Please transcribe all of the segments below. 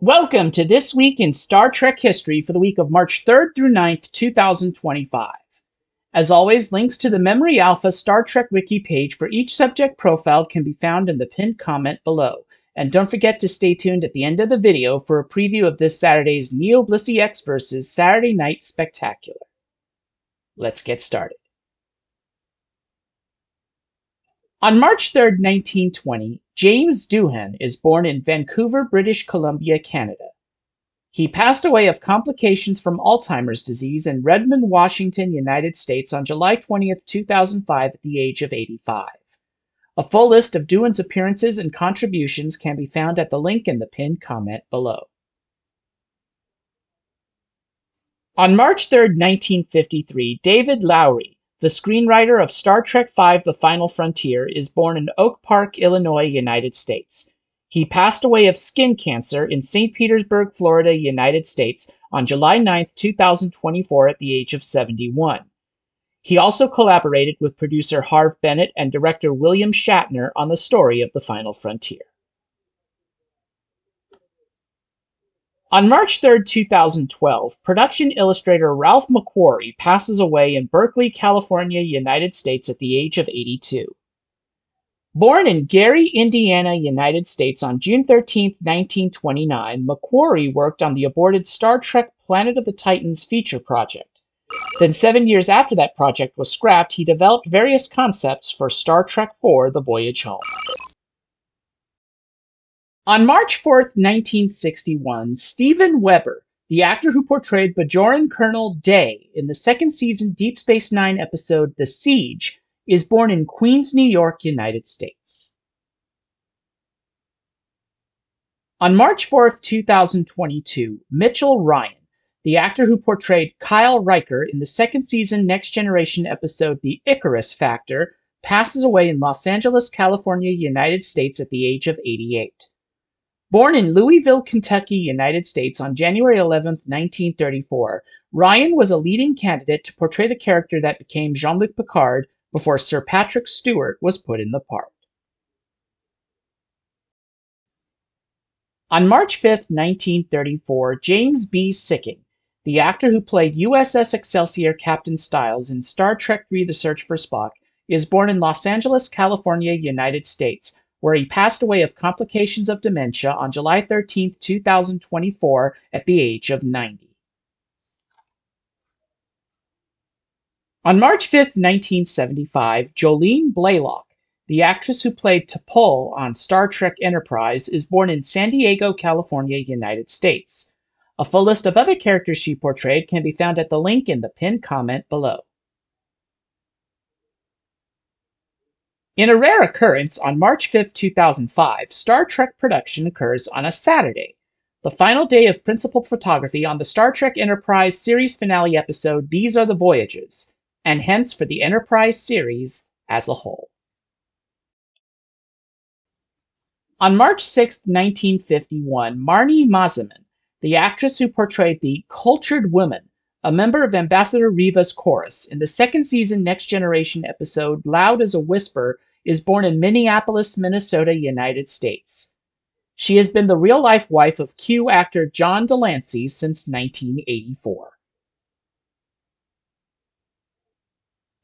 Welcome to This Week in Star Trek History for the week of March 3rd through 9th, 2025. As always, links to the Memory Alpha Star Trek Wiki page for each subject profiled can be found in the pinned comment below. And don't forget to stay tuned at the end of the video for a preview of this Saturday's Neo Blissey X vs. Saturday Night Spectacular. Let's get started. On March 3, 1920, James Doohan is born in Vancouver, British Columbia, Canada. He passed away of complications from Alzheimer's disease in Redmond, Washington, United States on July 20, 2005 at the age of 85. A full list of Doohan's appearances and contributions can be found at the link in the pinned comment below. On March 3, 1953, David Lowery, the screenwriter of Star Trek V: The Final Frontier, is born in Oak Park, Illinois, United States. He passed away of skin cancer in St. Petersburg, Florida, United States on July 9, 2024 at the age of 71. He also collaborated with producer Harve Bennett and director William Shatner on the story of The Final Frontier. On March 3, 2012, production illustrator Ralph McQuarrie passes away in Berkeley, California, United States at the age of 82. Born in Gary, Indiana, United States on June 13, 1929, McQuarrie worked on the aborted Star Trek Planet of the Titans feature project. Then 7 years after that project was scrapped, he developed various concepts for Star Trek IV: The Voyage Home. On March 4, 1961, Steven Weber, the actor who portrayed Bajoran Colonel Day in the second season Deep Space Nine episode The Siege, is born in Queens, New York, United States. On March 4, 2022, Mitchell Ryan, the actor who portrayed Kyle Riker in the second season Next Generation episode The Icarus Factor, passes away in Los Angeles, California, United States at the age of 88. Born in Louisville, Kentucky, United States on January 11, 1934, Ryan was a leading candidate to portray the character that became Jean-Luc Picard before Sir Patrick Stewart was put in the part. On March 5, 1934, James B. Sikking, the actor who played USS Excelsior Captain Styles in Star Trek III: The Search for Spock, is born in Los Angeles, California, United States, where he passed away of complications of dementia on July 13, 2024 at the age of 90. On March 5, 1975, Jolene Blalock, the actress who played T'Pol on Star Trek Enterprise, is born in San Diego, California, United States. A full list of other characters she portrayed can be found at the link in the pinned comment below. In a rare occurrence, on March 5, 2005, Star Trek production occurs on a Saturday, the final day of principal photography on the Star Trek Enterprise series finale episode These Are the Voyages, and hence for the Enterprise series as a whole. On March 6, 1951, Marnie Mazeman, the actress who portrayed the Cultured Woman, a member of Ambassador Riva's chorus in the second season Next Generation episode Loud as a Whisper, is born in Minneapolis, Minnesota, United States. She has been the real-life wife of Q actor John Delancey since 1984.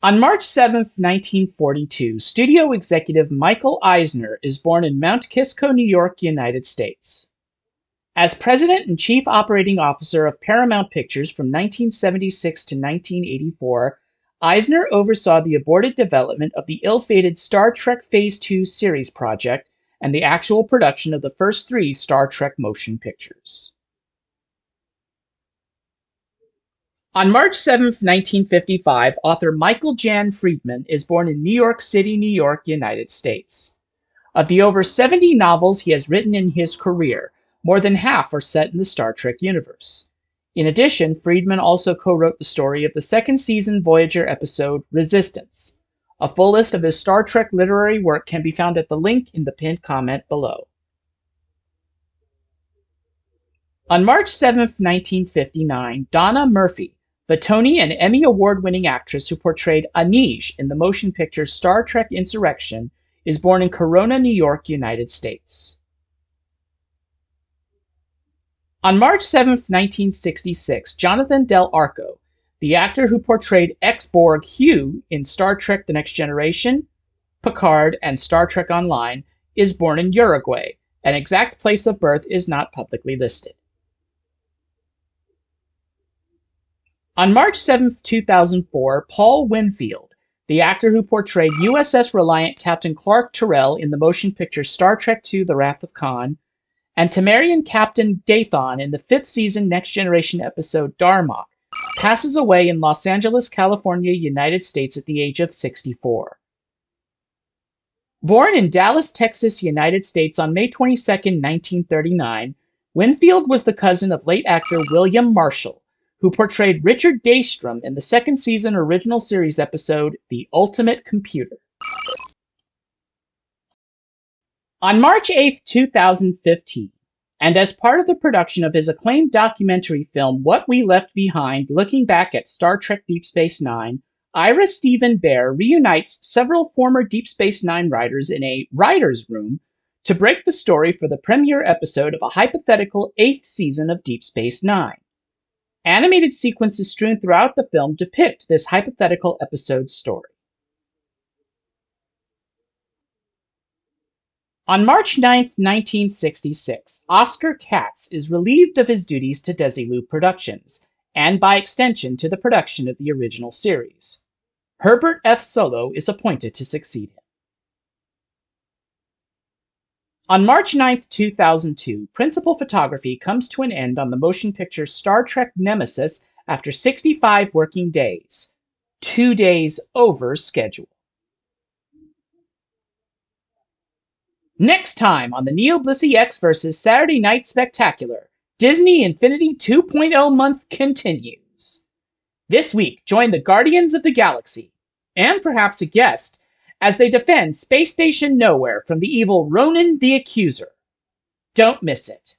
On March 7, 1942, studio executive Michael Eisner is born in Mount Kisco, New York, United States. As president and chief operating officer of Paramount Pictures from 1976 to 1984, Eisner oversaw the aborted development of the ill-fated Star Trek Phase II series project and the actual production of the first 3 Star Trek motion pictures. On March 7, 1955, author Michael Jan Friedman is born in New York City, New York, United States. Of the over 70 novels he has written in his career, more than half are set in the Star Trek universe. In addition, Friedman also co-wrote the story of the second season Voyager episode Resistance. A full list of his Star Trek literary work can be found at the link in the pinned comment below. On March 7, 1959, Donna Murphy, the Tony and Emmy Award-winning actress who portrayed Anij in the motion picture Star Trek Insurrection, is born in Corona, New York, United States. On March 7th, 1966, Jonathan Del Arco, the actor who portrayed ex-Borg Hugh in Star Trek The Next Generation, Picard, and Star Trek Online, is born in Uruguay. An exact place of birth is not publicly listed. On March 7th, 2004, Paul Winfield, the actor who portrayed USS Reliant Captain Clark Terrell in the motion picture Star Trek II The Wrath of Khan, and Temerian Captain Dathon in the 5th season Next Generation episode Darmok, passes away in Los Angeles, California, United States at the age of 64. Born in Dallas, Texas, United States on May 22, 1939, Winfield was the cousin of late actor William Marshall, who portrayed Richard Daystrom in the 2nd season original series episode The Ultimate Computer. On March 8, 2015, and as part of the production of his acclaimed documentary film What We Left Behind, looking back at Star Trek Deep Space Nine, Ira Steven Behr reunites several former Deep Space Nine writers in a writer's room to break the story for the premiere episode of a hypothetical 8th season of Deep Space Nine. Animated sequences strewn throughout the film depict this hypothetical episode's story. On March 9, 1966, Oscar Katz is relieved of his duties to Desilu Productions, and by extension to the production of the original series. Herbert F. Solow is appointed to succeed him. On March 9, 2002, principal photography comes to an end on the motion picture Star Trek Nemesis after 65 working days, 2 days over schedule. Next time on the Neo Blissey X vs. Saturday Night Spectacular, Disney Infinity 2.0 month continues. This week, join the Guardians of the Galaxy, and perhaps a guest, as they defend Space Station Nowhere from the evil Ronan the Accuser. Don't miss it.